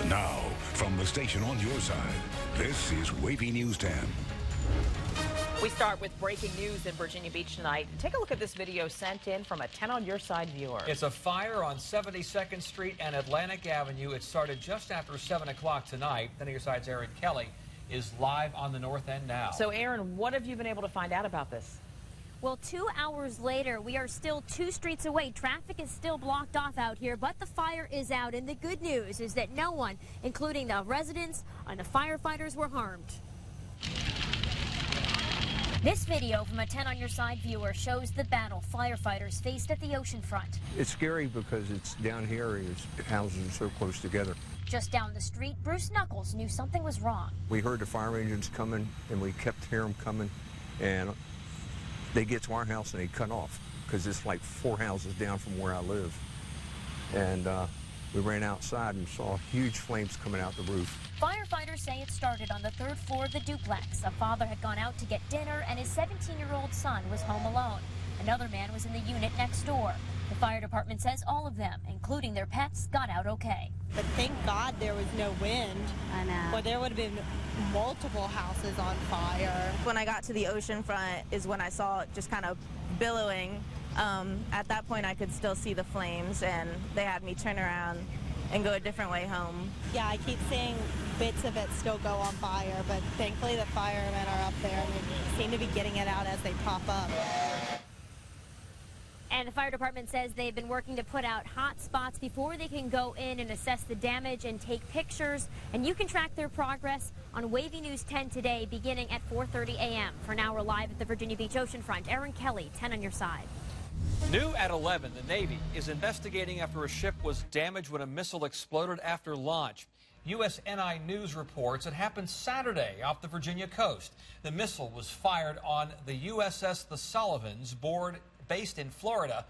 Now, from the station on your side, this is Wavy News 10. We start with breaking news in Virginia Beach tonight. Take a look at this video sent in from a 10 on your side viewer. It's a fire on 72nd Street and Atlantic Avenue. It started just after 7 o'clock tonight. 10 on your side's Aaron Kelly is live on the north end now. So, Aaron, what have you been able to find out about this? Well, 2 hours later, we are still 2 streets away. Traffic is still blocked off out here, but the fire is out. And the good news is that no one, including the residents and the firefighters, were harmed. This video from a 10 on your side viewer shows the battle firefighters faced at the oceanfront. It's scary because it's down here and houses are so close together. Just down the street, Bruce Knuckles knew something was wrong. We heard the fire engines coming and we kept hearing them coming, and they get to our house and they cut off because it's like 4 houses down from where I live. And we ran outside and saw huge flames coming out the roof. Firefighters say it started on the 3rd floor of the duplex. A father had gone out to get dinner and his 17-year-old son was home alone. Another man was in the unit next door. The fire department says all of them, including their pets, got out okay. But thank God there was no wind. I know. Or there would have been multiple houses on fire. When I got to the ocean front is when I saw it just kind of billowing. At that point, I could still see the flames, and they had me turn around and go a different way home. Yeah, I keep seeing bits of it still go on fire, but thankfully the firemen are up there and they seem to be getting it out as they pop up. And the fire department says they've been working to put out hot spots before they can go in and assess the damage and take pictures. And you can track their progress on Wavy News 10 today, beginning at 4:30 a.m. For now, we're live at the Virginia Beach oceanfront. Aaron Kelly, 10 on your side. New at 11, the Navy is investigating after a ship was damaged when a missile exploded after launch. USNI News reports it happened Saturday off the Virginia coast. The missile was fired on the USS The Sullivans, based in Florida.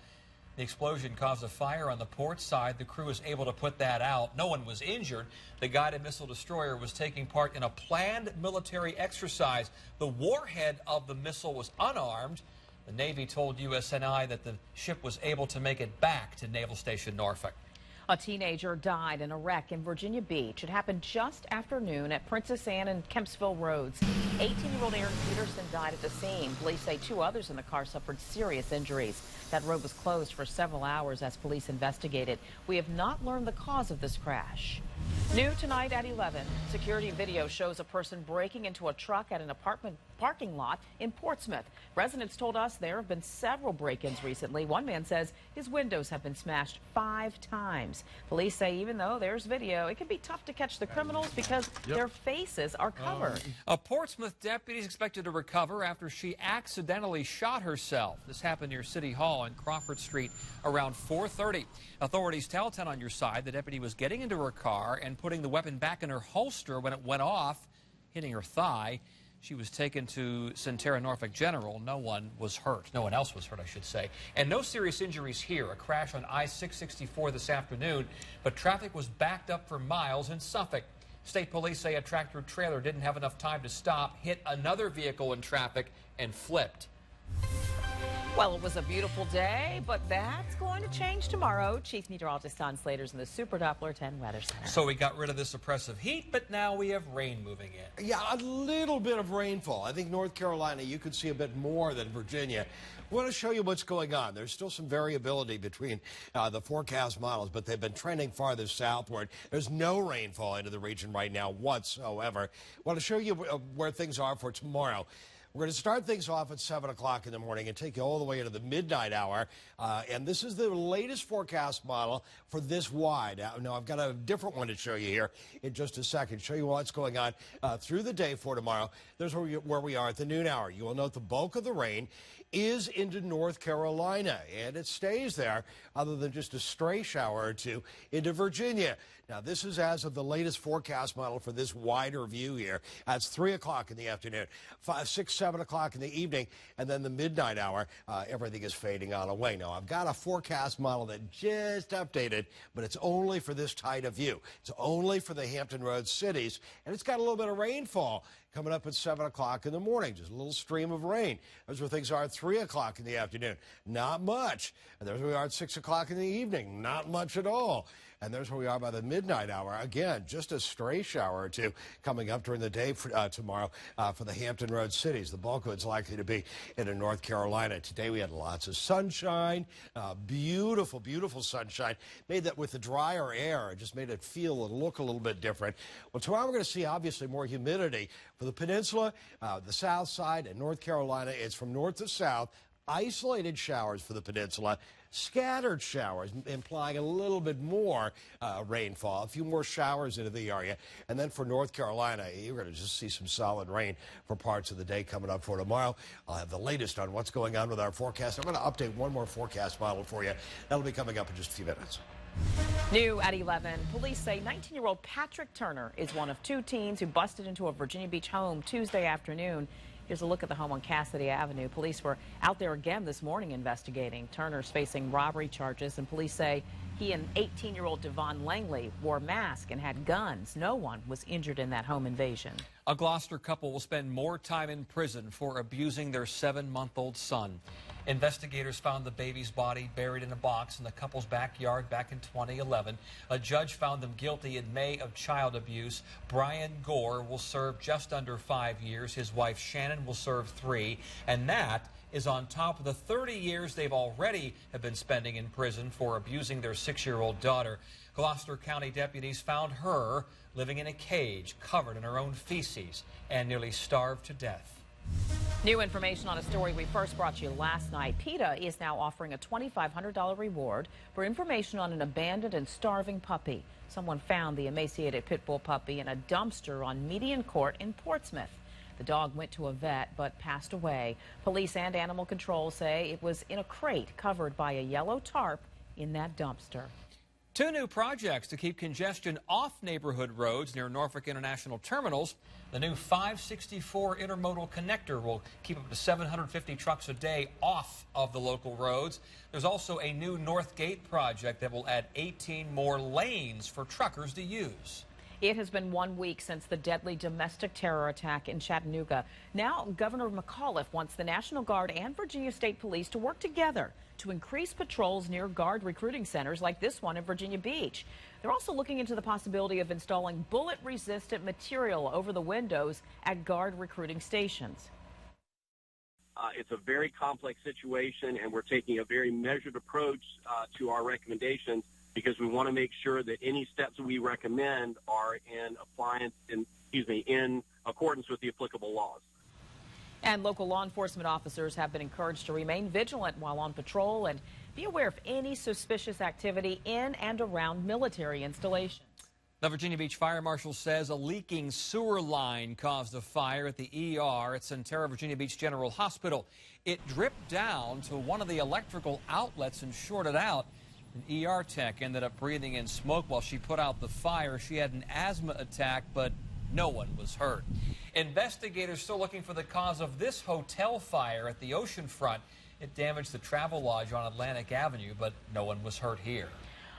The explosion caused a fire on the port side. The crew was able to put that out. No one was injured. The guided missile destroyer was taking part in a planned military exercise. The warhead of the missile was unarmed. The Navy told USNI that the ship was able to make it back to Naval Station Norfolk. A teenager died in a wreck in Virginia Beach. It happened just after noon at Princess Anne and Kempsville Roads. 18-year-old Aaron Peterson died at the scene. Police say 2 others in the car suffered serious injuries. That road was closed for several hours as police investigated. We have not learned the cause of this crash. New tonight at 11, security video shows a person breaking into a truck at an apartment parking lot in Portsmouth. Residents told us there have been several break-ins recently. One man says his windows have been smashed 5 times. Police say even though there's video, it can be tough to catch the criminals because their faces are covered. A Portsmouth deputy is expected to recover after she accidentally shot herself. This happened near City Hall on Crawford Street around 4:30. Authorities tell 10 on your side the deputy was getting into her car and putting the weapon back in her holster when it went off, hitting her thigh. She was taken to Centera Norfolk General. No one was hurt. No one else was hurt, I should say. And no serious injuries here. A crash on I-664 this afternoon, but traffic was backed up for miles in Suffolk. State police say a tractor-trailer didn't have enough time to stop, hit another vehicle in traffic, and flipped. Well, it was a beautiful day, but that's going to change tomorrow. Chief Meteorologist Don Slater's in the Super Doppler 10 Weather Center. So we got rid of this oppressive heat, but now we have rain moving in. Yeah, a little bit of rainfall. I think North Carolina, you could see a bit more than Virginia. I want to show you what's going on. There's still some variability between the forecast models, but they've been trending farther southward. There's no rainfall into the region right now whatsoever. I want to show you where things are for tomorrow. We're going to start things off at 7 o'clock in the morning and take you all the way into the midnight hour. And this is the latest forecast model for this wide. Now, I've got a different one to show you here in just a second. Show you what's going on through the day for tomorrow. There's where we are at the noon hour. You will note the bulk of the rain is into North Carolina, and it stays there other than just a stray shower or two into Virginia. Now, this is as of the latest forecast model for this wider view here. That's 3 o'clock in the afternoon, 5, 6, 7 o'clock in the evening, and then the midnight hour, everything is fading on away. Now, I've got a forecast model that just updated, but it's only for this tight of view. It's only for the Hampton Roads cities, and it's got a little bit of rainfall coming up at 7 o'clock in the morning, just a little stream of rain. There's where things are at 3 o'clock in the afternoon. Not much. And there's where we are at 6 o'clock in the evening. Not much at all. And there's where we are by the midnight hour. Again, just a stray shower or two coming up during the day for, tomorrow for the Hampton Road cities. The bulk of it's likely to be in North Carolina. Today we had lots of sunshine, beautiful, beautiful sunshine. Made that with the drier air, it just made it feel and look a little bit different. Well, tomorrow we're going to see obviously more humidity for the peninsula, the south side, and North Carolina. It's from north to south. Isolated showers for the peninsula, scattered showers, implying a little bit more rainfall, a few more showers into the area. And then for North Carolina, you're going to just see some solid rain for parts of the day coming up for tomorrow. I'll have the latest on what's going on with our forecast. I'm going to update one more forecast model for you. That'll be coming up in just a few minutes. New at 11, police say 19-year-old Patrick Turner is one of 2 teens who busted into a Virginia Beach home Tuesday afternoon. Here's a look at the home on Cassidy Avenue. Police were out there again this morning investigating. Turner's facing robbery charges, and police say he and 18-year-old Devon Langley wore masks and had guns. No one was injured in that home invasion. A Gloucester couple will spend more time in prison for abusing their 7-month-old son. Investigators found the baby's body buried in a box in the couple's backyard back in 2011. A judge found them guilty in May of child abuse. Brian Gore will serve just under 5 years. His wife Shannon will serve 3. And that is on top of the 30 years they've already have been spending in prison for abusing their 6-year-old daughter. Gloucester County deputies found her living in a cage covered in her own feces and nearly starved to death. New information on a story we first brought you last night. PETA is now offering a $2,500 reward for information on an abandoned and starving puppy. Someone found the emaciated pit bull puppy in a dumpster on Median Court in Portsmouth. The dog went to a vet but passed away. Police and animal control say it was in a crate covered by a yellow tarp in that dumpster. 2 new projects to keep congestion off neighborhood roads near Norfolk International Terminals. The new 564 intermodal connector will keep up to 750 trucks a day off of the local roads. There's also a new North Gate project that will add 18 more lanes for truckers to use. It has been 1 week since the deadly domestic terror attack in Chattanooga. Now, Governor McAuliffe wants the National Guard and Virginia State Police to work together to increase patrols near Guard recruiting centers like this one in Virginia Beach. They're also looking into the possibility of installing bullet-resistant material over the windows at Guard recruiting stations. It's a very complex situation, and we're taking a very measured approach to our recommendations, because we want to make sure that any steps we recommend are in accordance with the applicable laws. And local law enforcement officers have been encouraged to remain vigilant while on patrol and be aware of any suspicious activity in and around military installations. The Virginia Beach Fire Marshal says a leaking sewer line caused a fire at the ER at Centera Virginia Beach General Hospital. It dripped down to one of the electrical outlets and shorted out. An ER tech ended up breathing in smoke while she put out the fire. She had an asthma attack, but no one was hurt. Investigators still looking for the cause of this hotel fire at the oceanfront. It damaged the Travel Lodge on Atlantic Avenue, but no one was hurt here.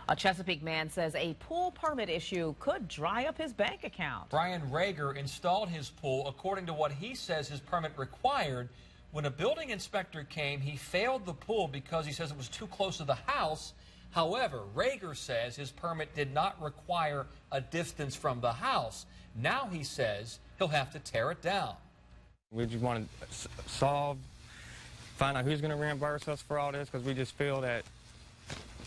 A Chesapeake man says a pool permit issue could dry up his bank account. Brian Rager installed his pool according to what he says his permit required. When a building inspector came, he failed the pool because he says it was too close to the house. However, Rager says his permit did not require a distance from the house. Now he says he'll have to tear it down. We just want to find out who's going to reimburse us for all this, because we just feel that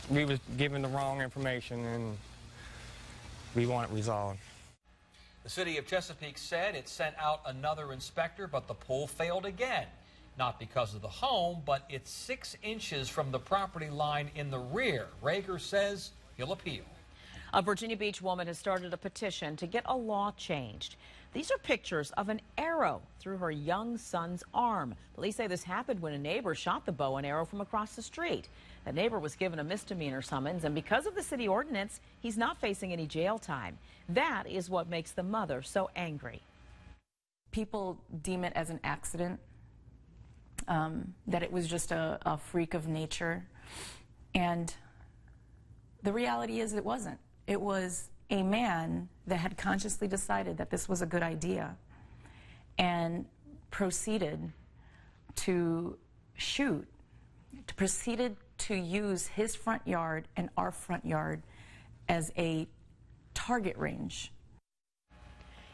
we was given the wrong information and we want it resolved. The city of Chesapeake said it sent out another inspector, but the pool failed again. Not because of the home, but it's 6 inches from the property line in the rear. Rager says he'll appeal. A Virginia Beach woman has started a petition to get a law changed. These are pictures of an arrow through her young son's arm. Police say this happened when a neighbor shot the bow and arrow from across the street. The neighbor was given a misdemeanor summons, and because of the city ordinance, he's not facing any jail time. That is what makes the mother so angry. People deem it as an accident, that it was just a freak of nature. And the reality is it wasn't. It was a man that had consciously decided that this was a good idea and proceeded to proceeded to use his front yard and our front yard as a target range.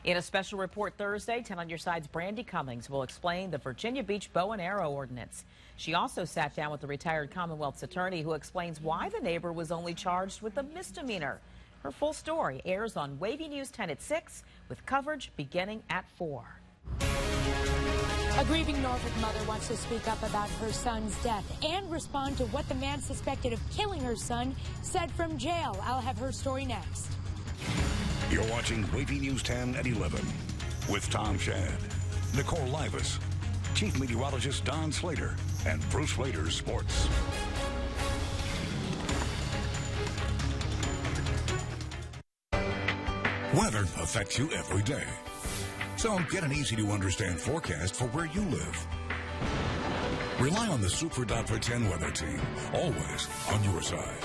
In a special report Thursday, 10 on Your Side's Brandy Cummings will explain the Virginia Beach bow and arrow ordinance. She also sat down with the retired Commonwealth's attorney who explains why the neighbor was only charged with a misdemeanor. Her full story airs on Wavy News 10 at 6 with coverage beginning at 4. A grieving Norfolk mother wants to speak up about her son's death and respond to what the man suspected of killing her son said from jail. I'll have her story next. You're watching Wavy News 10 at 11 with Tom Shad, Nicole Livas, Chief Meteorologist Don Slater, and Bruce Slater Sports. Weather affects you every day. So get an easy-to-understand forecast for where you live. Rely on the Super Dot for 10 weather team, always on your side.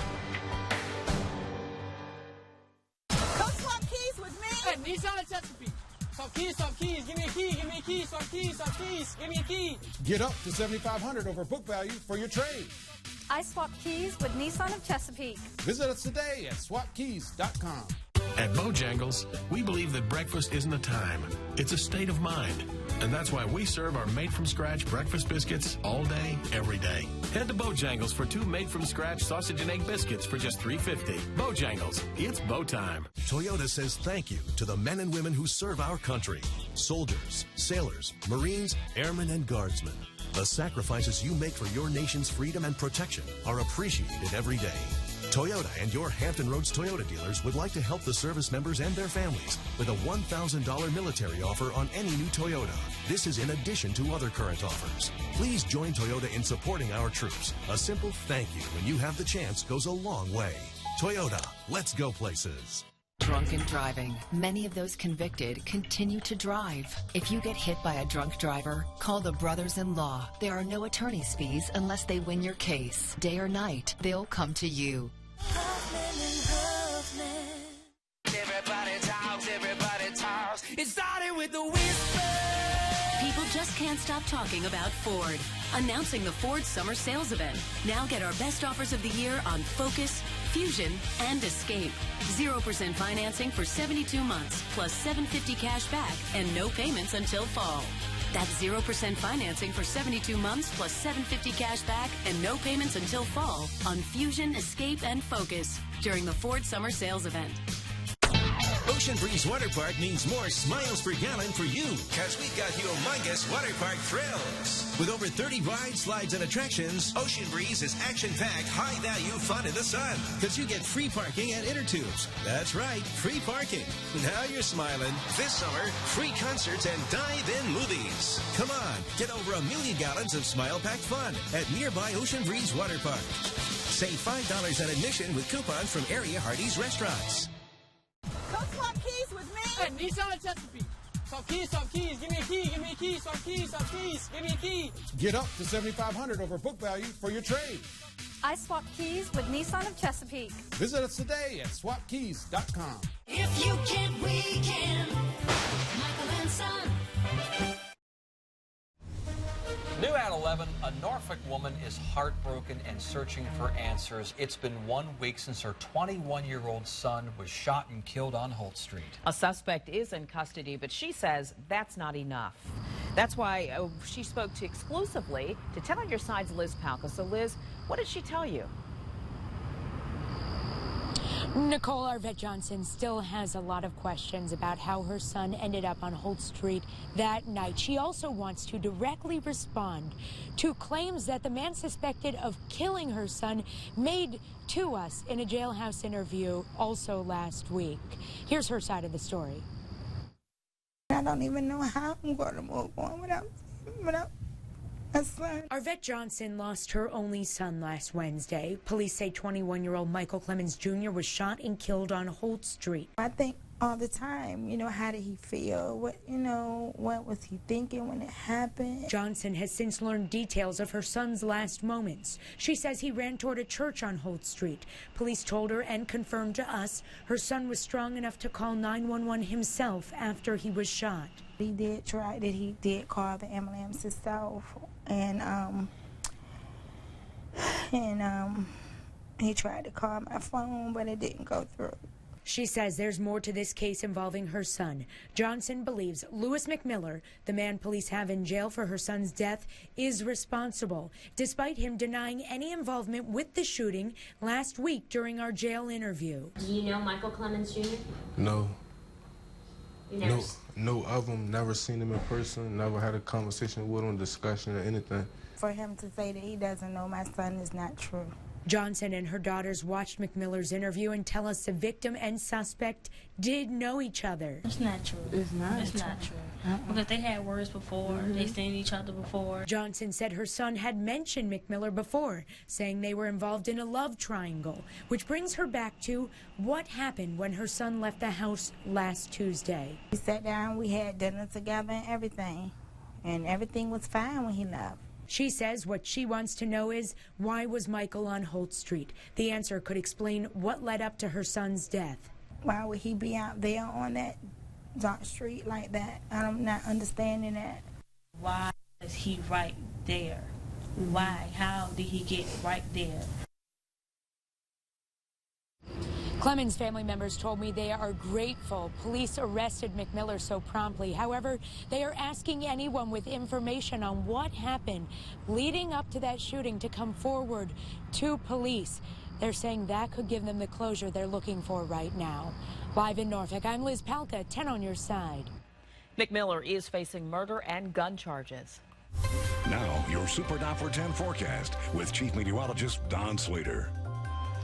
Nissan at Chesapeake. Some keys, give me a key, give me a key, some keys, give me a key. Get up to $7,500 over book value for your trade. I swap keys with Nissan of Chesapeake. Visit us today at swapkeys.com. At Bojangles, we believe that breakfast isn't a time, it's a state of mind. And that's why we serve our made-from-scratch breakfast biscuits all day, every day. Head to Bojangles for 2 made-from-scratch sausage and egg biscuits for just $3.50. Bojangles, it's bow time. Toyota says thank you to the men and women who serve our country. Soldiers, sailors, Marines, airmen, and guardsmen. The sacrifices you make for your nation's freedom and protection are appreciated every day. Toyota and your Hampton Roads Toyota dealers would like to help the service members and their families with a $1,000 military offer on any new Toyota. This is in addition to other current offers. Please join Toyota in supporting our troops. A simple thank you when you have the chance goes a long way. Toyota, let's go places. Drunken driving. Many of those convicted continue to drive. If you get hit by a drunk driver, call the brothers-in-law. There are no attorney's fees unless they win your case. Day or night, they'll come to you. Everybody talks. It started with the whisper. People just can't stop talking about Ford. Announcing the Ford Summer Sales Event. Now get our best offers of the year on Focus, Fusion, and Escape. 0% financing for 72 months, plus $750 cash back and no payments until fall. That's 0% financing for 72 months, plus $750 cash back and no payments until fall on Fusion, Escape, and Focus during the Ford Summer Sales Event. Ocean Breeze Water Park means more smiles per gallon for you, because we've got humongous water park thrills. With over 30 rides, slides, and attractions, Ocean Breeze is action-packed, high-value fun in the sun. Because you get free parking at Intertubes. That's right, free parking. Now you're smiling. This summer, free concerts and dive-in movies. Come on, get over 1 million gallons of smile-packed fun at nearby Ocean Breeze Water Park. Save $5 on admission with coupons from area Hardee's restaurants. Come swap keys with me. Nissan at Chesapeake. Some keys, give me a key, give me a key, some keys, give me a key. Get up to $7,500 over book value for your trade. I swap keys with Nissan of Chesapeake. Visit us today at swapkeys.com. If you can, we can. Michael and Son. New at 11, a Norfolk woman is heartbroken and searching for answers. It's been 1 week since her 21-year-old son was shot and killed on Holt Street. A suspect is in custody, but she says that's not enough. That's why she spoke to exclusively to 10 on Your Side's Liz Palka. So, Liz, what did she tell you? Nicole Arvette Johnson still has a lot of questions about how her son ended up on Holt Street that night. She also wants to directly respond to claims that the man suspected of killing her son made to us in a jailhouse interview also last week. Here's her side of the story. I don't even know how I'm going to move on without a son. Arvette Johnson lost her only son last Wednesday. Police say 21-year-old Michael Clemens Jr. was shot and killed on Holt Street. I think all the time, how did he feel? What was he thinking when it happened? Johnson has since learned details of her son's last moments. She says he ran toward a church on Holt Street. Police told her and confirmed to us her son was strong enough to call 911 himself after he was shot. He did try that. He did call the ambulance himself, and He tried to call my phone, but it didn't go through. She says there's more to this case involving her son. Johnson believes Lewis McMiller, the man police have in jail for her son's death, is responsible, despite him denying any involvement with the shooting last week during our jail interview. Do you know Michael Clemens Jr.? No. You never No of them. Never seen him in person. Never had a conversation with him, discussion or anything. For him to say that he doesn't know my son is not true. Johnson and her daughters watched McMiller's interview and tell us the victim and suspect did know each other. It's not true. It's not. It's not true. Because they had words before. They seen each other before. Johnson said her son had mentioned McMiller before, saying they were involved in a love triangle, which brings her back to what happened when her son left the house last Tuesday. We sat down, we had dinner together and everything was fine when he left. She says what she wants to know is, why was Michael on Holt Street? The answer could explain what led up to her son's death. Why would he be out there on that dark street like that? I'm not understanding that. Why is he right there? Why? How did he get right there? Clemens family members told me they are grateful police arrested McMiller so promptly. However, they are asking anyone with information on what happened leading up to that shooting to come forward to police. They're saying that could give them the closure they're looking for right now. Live in Norfolk, I'm Liz Palka, 10 on your side. McMiller is facing murder and gun charges. Now, your Super Doppler 10 forecast with Chief Meteorologist Don Slater.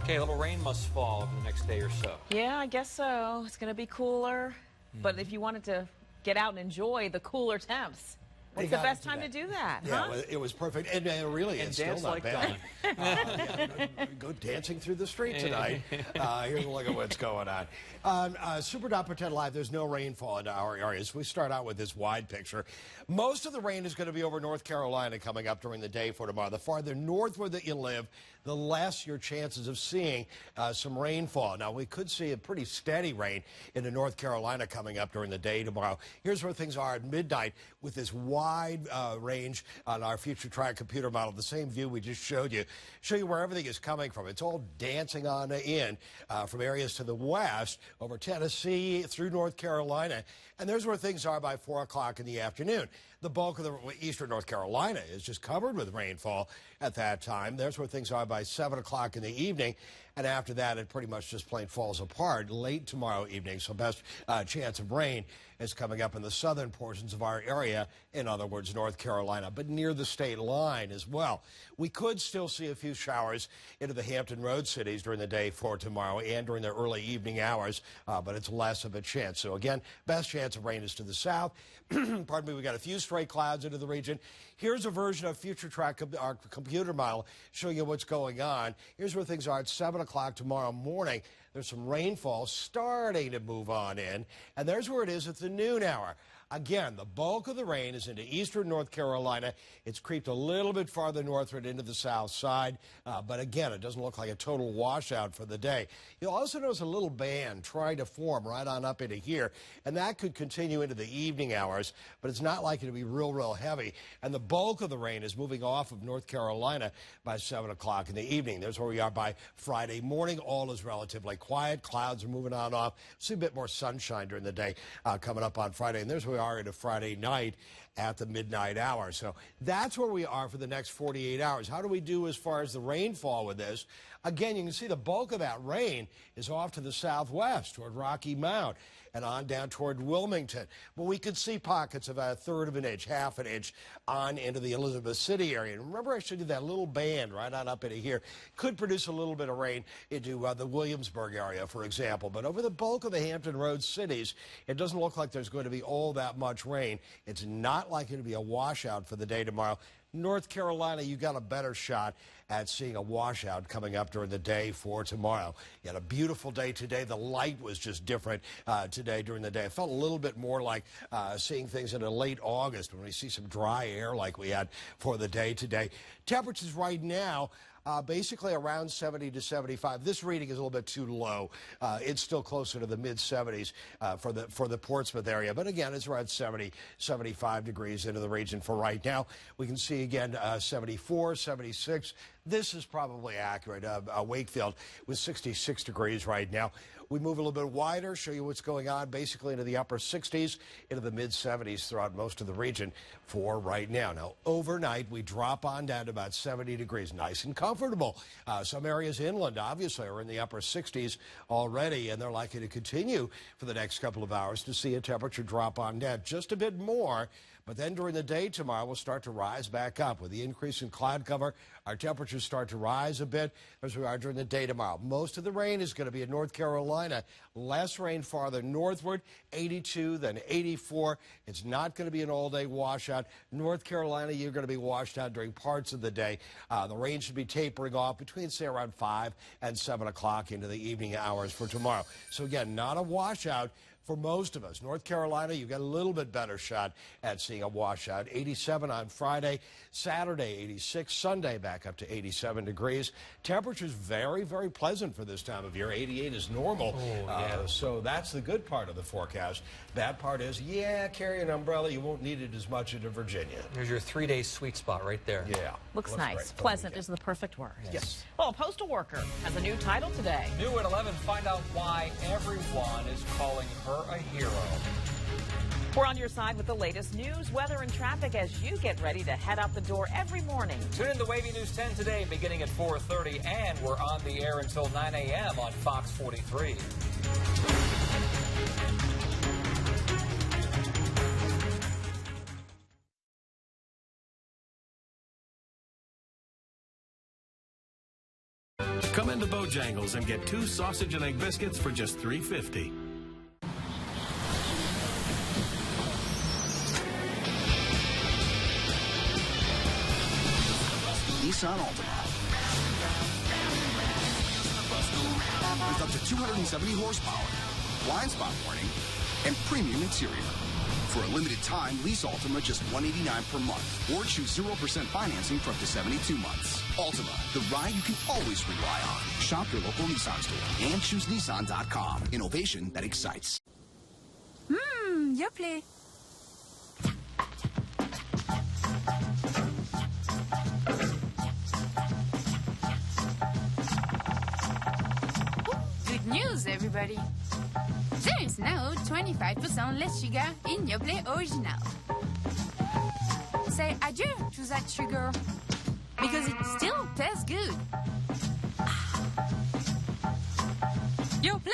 Okay, a little rain must fall over the next day or so. Yeah, I guess so. It's going to be cooler. But if you wanted to get out and enjoy the cooler temps, what's the best time to do that? Yeah, huh? it was perfect. And really, it's still not bad. Go dancing through the street tonight. Here's a look at what's going on. Super Doppler 10 Live, there's no rainfall in our areas. We start out with this wide picture. Most of the rain is going to be over North Carolina coming up during the day for tomorrow. The farther northward that you live, the less your chances of seeing some rainfall. Now, we could see a pretty steady rain into North Carolina coming up during the day tomorrow. Here's where things are at midnight with this wide range on our future track computer model. The same view we just showed you. Show you where everything is coming from. It's all dancing on in from areas to the west over Tennessee through North Carolina. And there's where things are by 4 o'clock in the afternoon. The bulk of the eastern North Carolina is just covered with rainfall at that time. There's where things are by 7 o'clock in the evening. And after that, it pretty much just plain falls apart late tomorrow evening. So best chance of rain is coming up in the southern portions of our area, in other words, North Carolina, but near the state line as well. We could still see a few showers into the Hampton Road cities during the day for tomorrow and during the early evening hours, but it's less of a chance. So again, best chance of rain is to the south. Pardon me, we got a few stray clouds into the region. Here's a version of Future Track, our computer model, showing you what's going on. Here's where things are at 7 o'clock tomorrow morning. There's some rainfall starting to move on in, and there's where it is at the noon hour. Again, the bulk of the rain is into eastern North Carolina. It's creeped a little bit farther northward into the south side, but again, it doesn't look like a total washout for the day. You'll also notice a little band trying to form right on up into here, and that could continue into the evening hours, but it's not likely to be real heavy. And the bulk of the rain is moving off of North Carolina by 7 o'clock in the evening. There's where we are by Friday morning. All is relatively quiet. Clouds are moving on off. See a bit more sunshine during the day coming up on Friday, and there's where we are into Friday night at the midnight hour. So that's where we are for the next 48 hours. How do we do as far as the rainfall with this? Again, you can see the bulk of that rain is off to the southwest toward Rocky Mount and on down toward Wilmington. But we could see pockets of a third of an inch, half an inch on into the Elizabeth City area. And remember, I showed you that little band right on up into here. Could produce a little bit of rain into the Williamsburg area, for example. But over the bulk of the Hampton Road cities, it doesn't look like there's going to be all that much rain. It's not likely to be a washout for the day tomorrow. North Carolina, you got a better shot at seeing a washout coming up during the day for tomorrow. You had a beautiful day today. The light was just different today during the day. It felt a little bit more like seeing things in a late August when we see some dry air like we had for the day today. Temperatures right now, basically around 70 to 75. This reading is a little bit too low. It's still closer to the mid-70s for the Portsmouth area. But again, it's around 70, 75 degrees into the region for right now. We can see again 74, 76. This is probably accurate. Wakefield with 66 degrees right now. We move a little bit wider, show you what's going on basically into the upper 60s, into the mid 70s throughout most of the region for right now. Now, overnight, we drop on down to about 70 degrees. Nice and comfortable. Some areas inland, obviously, are in the upper 60s already, and they're likely to continue for the next couple of hours to see a temperature drop on down just a bit more. But then during the day tomorrow, we'll start to rise back up. With the increase in cloud cover, our temperatures start to rise a bit as we are during the day tomorrow. Most of the rain is going to be in North Carolina. Less rain farther northward, 82, then 84. It's not going to be an all-day washout. North Carolina, you're going to be washed out during parts of the day. The rain should be tapering off between, say, around 5 and 7 o'clock into the evening hours for tomorrow. So, again, not a washout for most of us. North Carolina, you've got a little bit better shot at seeing a washout. 87 on Friday, Saturday 86, Sunday back up to 87 degrees. Temperatures very, very pleasant for this time of year. 88 is normal. So that's the good part of the forecast. Bad part is, yeah, carry an umbrella. You won't need it as much into Virginia. There's your 3-day sweet spot right there. Yeah. Looks nice. Great. Pleasant is the perfect word. Yes. Well, a postal worker has a new title today. New at 11, find out why everyone is calling her a hero. We're on your side with the latest news, weather, and traffic as you get ready to head out the door every morning. Tune in to Wavy News 10 today, beginning at 4:30, and we're on the air until 9 a.m. on Fox 43. Come into Bojangles and get 2 sausage and egg biscuits for just $3.50. Nissan Altima. With up to 270 horsepower, blind spot warning, and premium interior. For a limited time, lease Altima just $189 per month, or choose 0% financing for up to 72 months. Altima, the ride you can always rely on. Shop your local Nissan store and choose Nissan.com. Innovation that excites. Yoplait. Good news, everybody. There is now 25% less sugar in Yoplait Original. Say adieu to that sugar, because it still tastes good. Yoplait!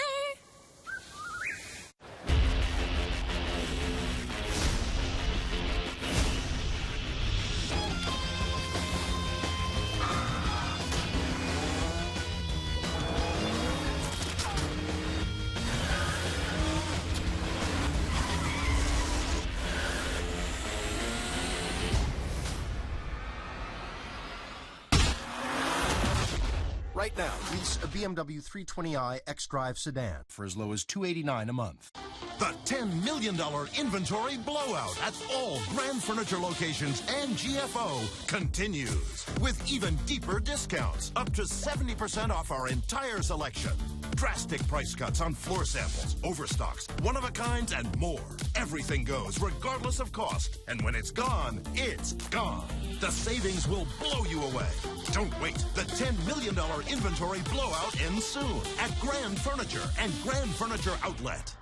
Right now, lease a BMW 320i xDrive sedan for as low as $289 a month. The $10 million inventory blowout at all Grand Furniture locations and GFO continues with even deeper discounts, up to 70% off our entire selection. Drastic price cuts on floor samples, overstocks, one-of-a-kinds, and more. Everything goes regardless of cost, and when it's gone, it's gone. The savings will blow you away. Don't wait. The $10 million inventory blowout ends soon at Grand Furniture and Grand Furniture Outlet.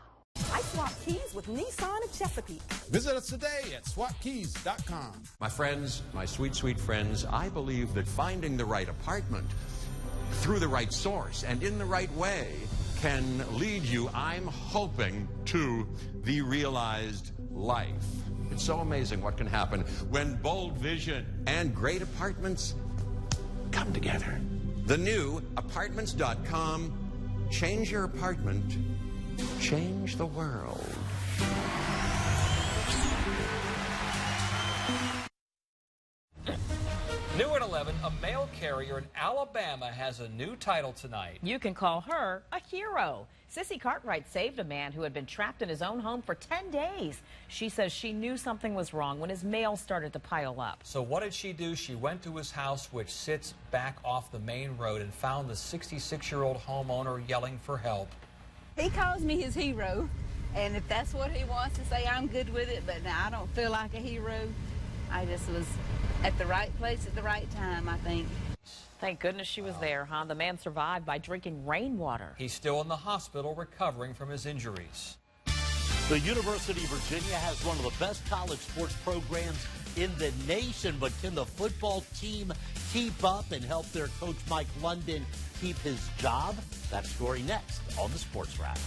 I swap keys with Nissan of Chesapeake. Visit us today at swapkeys.com. My friends, my sweet, sweet friends, I believe that finding the right apartment through the right source and in the right way can lead you, I'm hoping, to the realized life. It's so amazing what can happen when bold vision and great apartments come together. The new apartments.com. Change your apartment. Change the world. New at 11, a mail carrier in Alabama has a new title tonight. You can call her a hero. Sissy Cartwright saved a man who had been trapped in his own home for 10 days. She says she knew something was wrong when his mail started to pile up. So what did she do? She went to his house, which sits back off the main road, and found the 66-year-old homeowner yelling for help. He calls me his hero, and if that's what he wants to say, I'm good with it, but I don't feel like a hero. I just was at the right place at the right time, I think. Thank goodness she was there, huh? The man survived by drinking rainwater. He's still in the hospital recovering from his injuries. The University of Virginia has one of the best college sports programs in the nation, but can the football team keep up and help their coach Mike London keep his job? That story next on the Sports Wrap.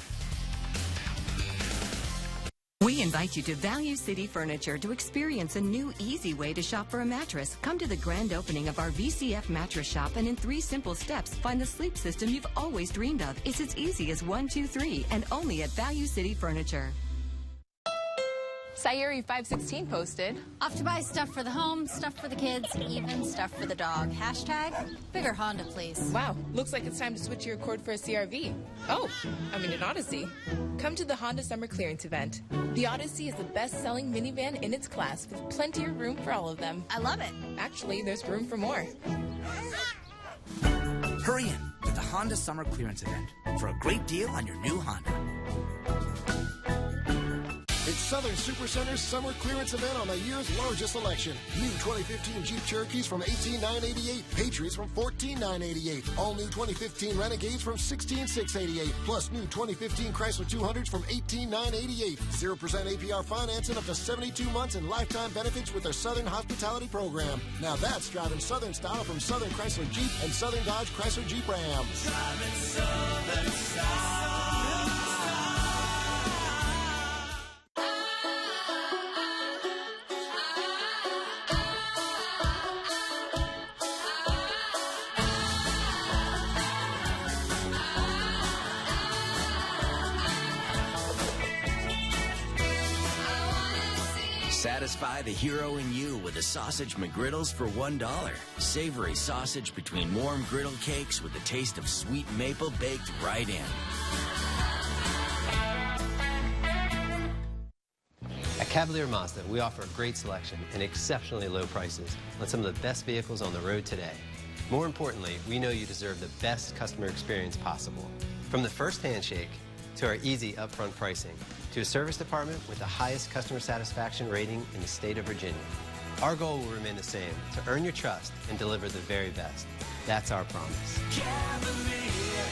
We invite you to Value City Furniture to experience a new, easy way to shop for a mattress. Come to the grand opening of our VCF mattress shop, and in 3 simple steps, find the sleep system you've always dreamed of. It's as easy as 1, 2, 3, and only at Value City Furniture. Sayuri 516 posted, Off to buy stuff for the home, stuff for the kids, even stuff for the dog. Hashtag bigger Honda, please. wow, looks like it's time to switch your Accord for a CRV. An Odyssey. Come to the Honda Summer Clearance event. The Odyssey is the best-selling minivan in its class with plenty of room for all of them. I love it. Actually, there's room for more. Hurry in to the Honda Summer Clearance event for a great deal on your new Honda. It's Southern Supercenter's summer clearance event on the year's largest selection. New 2015 Jeep Cherokees from $18,988. Patriots from $14,988. All new 2015 Renegades from $16,688. Plus new 2015 Chrysler 200s from $18,988. 0% APR financing up to 72 months and lifetime benefits with their Southern Hospitality Program. Now that's driving Southern style from Southern Chrysler Jeep and Southern Dodge Chrysler Jeep Ram. Driving Southern style. Satisfy the hero in you with a sausage McGriddles for $1. Savory sausage between warm griddle cakes with the taste of sweet maple baked right in. At Cavalier Mazda, we offer a great selection and exceptionally low prices on some of the best vehicles on the road today. More importantly, we know you deserve the best customer experience possible. From the first handshake to our easy upfront pricing, to a service department with the highest customer satisfaction rating in the state of Virginia. Our goal will remain the same, to earn your trust and deliver the very best. That's our promise. Cavalier,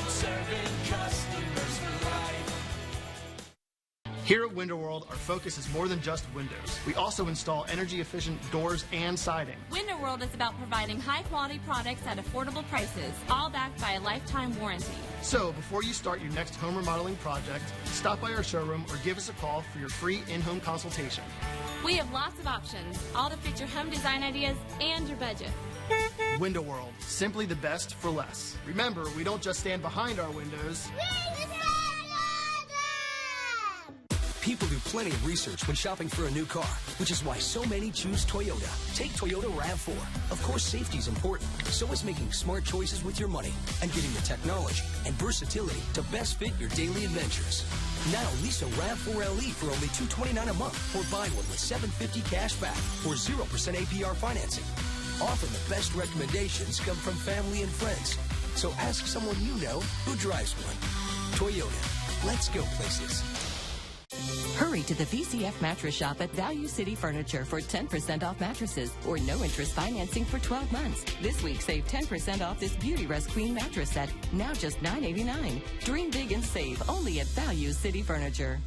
serving customers for life. Here at Window World, our focus is more than just windows. We also install energy-efficient doors and siding. Window World is about providing high-quality products at affordable prices, all backed by a lifetime warranty. So, before you start your next home remodeling project, stop by our showroom or give us a call for your free in-home consultation. We have lots of options, all to fit your home design ideas and your budget. Window World, simply the best for less. Remember, we don't just stand behind our windows. People do plenty of research when shopping for a new car, which is why so many choose Toyota. Take Toyota RAV4. Of course, safety is important. So is making smart choices with your money and getting the technology and versatility to best fit your daily adventures. Now lease a RAV4 LE for only $229 a month, or buy one with $750 cash back or 0% APR financing. Often the best recommendations come from family and friends. So ask someone you know who drives one. Toyota. Let's go places. Hurry to the VCF Mattress Shop at Value City Furniture for 10% off mattresses or no interest financing for 12 months. This week, save 10% off this Beauty Rest Queen mattress set, now just $9.89. Dream big and save only at Value City Furniture.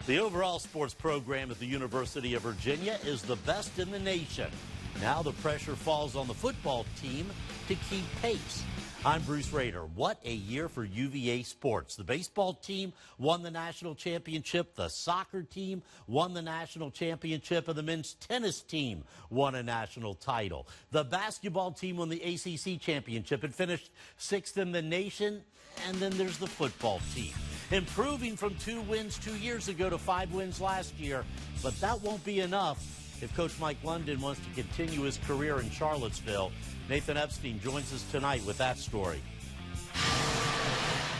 The overall sports program at the University of Virginia is the best in the nation. Now the pressure falls on the football team to keep pace. I'm Bruce Rader. What a year for UVA sports. The baseball team won the national championship. The soccer team won the national championship. And the men's tennis team won a national title. The basketball team won the ACC championship and finished 6th in the nation. And then there's the football team, improving from 2 wins 2 years ago to 5 wins last year. But that won't be enough if Coach Mike London wants to continue his career in Charlottesville. Nathan Epstein joins us tonight with that story.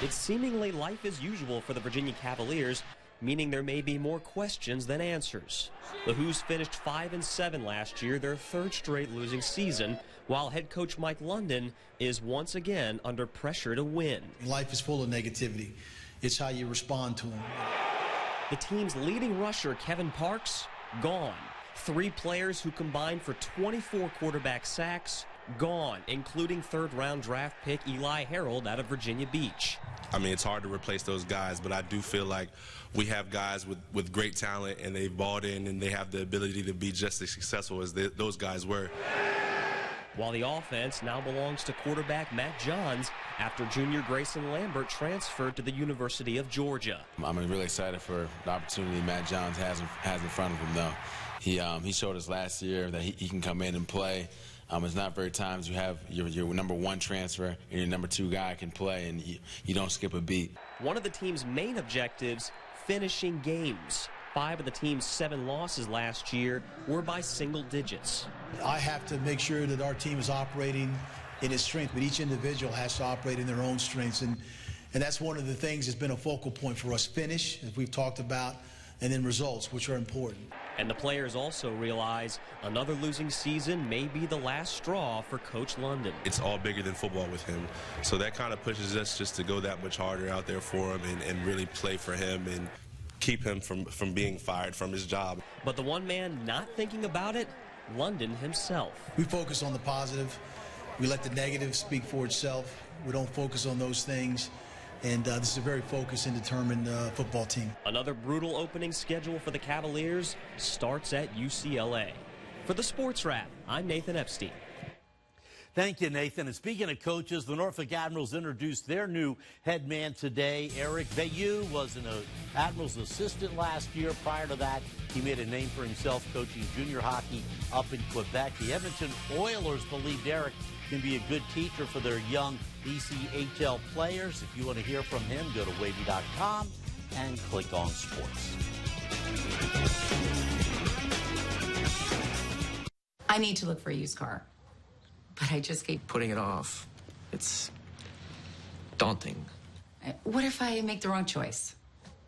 It's seemingly life as usual for the Virginia Cavaliers, meaning there may be more questions than answers. The Hoos finished 5-7 last year, their 3rd straight losing season, while head coach Mike London is once again under pressure to win. Life is full of negativity. It's how you respond to them. The team's leading rusher, Kevin Parks, gone. 3 players who combined for 24 quarterback sacks gone, including third-round draft pick Eli Harold out of Virginia Beach. I mean, it's hard to replace those guys, but I do feel like we have guys with great talent, and they've bought in, and they have the ability to be just as successful as those guys were. While the offense now belongs to quarterback Matt Johns after junior Grayson Lambert transferred to the University of Georgia. I'm really excited for the opportunity Matt Johns has in front of him, though. He showed us last year that he can come in and play. It's not very times you have your number 1 transfer and your number 2 guy can play, and you don't skip a beat. One of the team's main objectives, finishing games. 5 of the team's 7 losses last year were by single digits. I have to make sure that our team is operating in its strength, but each individual has to operate in their own strengths. And that's one of the things that's been a focal point for us. Finish, as we've talked about, and then results, which are important. And the players also realize another losing season may be the last straw for Coach London. It's all bigger than football with him. So that kind of pushes us just to go that much harder out there for him and really play for him and keep him from being fired from his job. But the one man not thinking about it, London himself. We focus on the positive. We let the negative speak for itself. We don't focus on those things. And this is a very focused and determined football team. Another brutal opening schedule for the Cavaliers starts at UCLA. For the Sports Wrap, I'm Nathan Epstein. Thank you, Nathan. And speaking of coaches, the Norfolk Admirals introduced their new head man today. Eric Veilleux was an Admirals assistant last year. Prior to that, he made a name for himself coaching junior hockey up in Quebec. The Edmonton Oilers believe Eric can be a good teacher for their young ECHL players. If you want to hear from him, go to wavy.com and click on sports. I need to look for a used car, but I just keep putting it off. It's daunting. What if I make the wrong choice?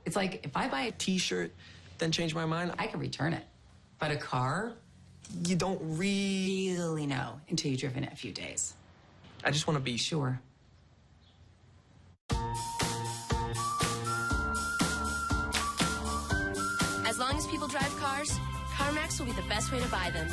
It's like if I buy a T-shirt, then change my mind. I can return it. But a car, you don't really know until you've driven it a few days. I just want to be sure. As long as people drive cars, CarMax will be the best way to buy them.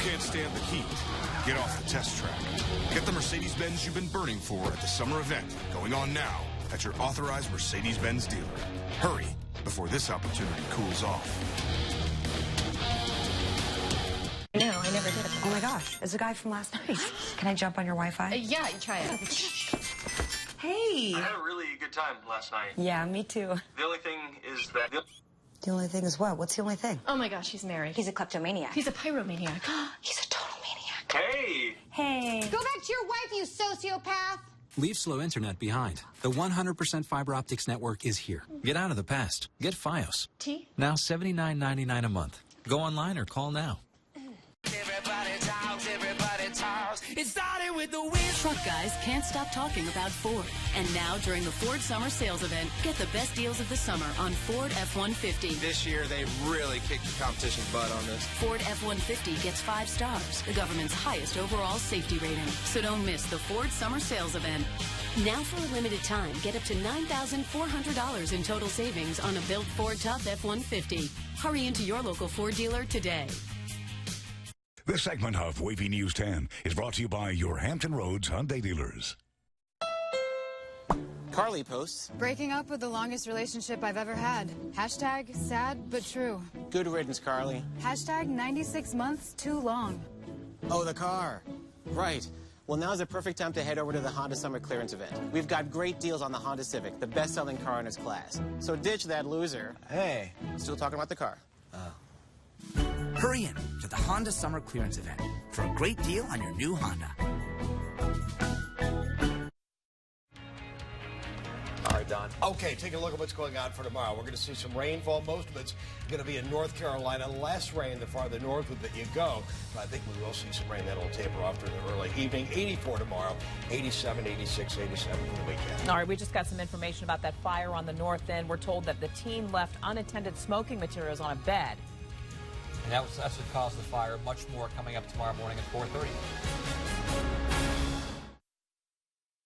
Can't stand the heat? Get off the test track. Get the Mercedes-Benz you've been burning for at the summer event going on now at your authorized Mercedes-Benz dealer. Hurry before this opportunity cools off. No, I never did it. Oh my gosh, it's a guy from last night. Can I jump on your Wi-Fi? Yeah, you try it. Hey. I had a really good time last night. Yeah, me too. The only thing is that... The only thing is what? What's the only thing? Oh my gosh, he's married. He's a kleptomaniac. He's a pyromaniac. He's a total maniac. Hey! Hey. Go back to your wife, you sociopath! Leave slow internet behind. The 100% fiber optics network is here. Get out of the past. Get Fios. T? Now $79.99 a month. Go online or call now. It started with the wind. Truck guys can't stop talking about Ford. And now, during the Ford Summer Sales Event, get the best deals of the summer on Ford F-150. This year, they really kicked the competition's butt on this. Ford F-150 gets 5 stars, the government's highest overall safety rating. So don't miss the Ford Summer Sales Event. Now, for a limited time, get up to $9,400 in total savings on a built Ford Tough F-150. Hurry into your local Ford dealer today. This segment of Wavy News 10 is brought to you by your Hampton Roads Hyundai dealers. Carly posts, breaking up with the longest relationship I've ever had. Hashtag sad but true. Good riddance, Carly. Hashtag 96 months too long. Oh, the car. Right. Well, now's the perfect time to head over to the Honda Summer Clearance Event. We've got great deals on the Honda Civic, the best-selling car in its class. So ditch that loser. Hey. Still talking about the car. Hurry in to the Honda Summer Clearance Event for a great deal on your new Honda. All right, Don. Okay, take a look at what's going on for tomorrow. We're going to see some rainfall. Most of it's going to be in North Carolina. Less rain the farther northward that you go. But I think we will see some rain. That'll taper off during the early evening. 84 tomorrow, 87, 86, 87 for the weekend. All right, we just got some information about that fire on the north end. We're told that the teen left unattended smoking materials on a bed. And that's what caused the fire. Much more coming up tomorrow morning at 4:30.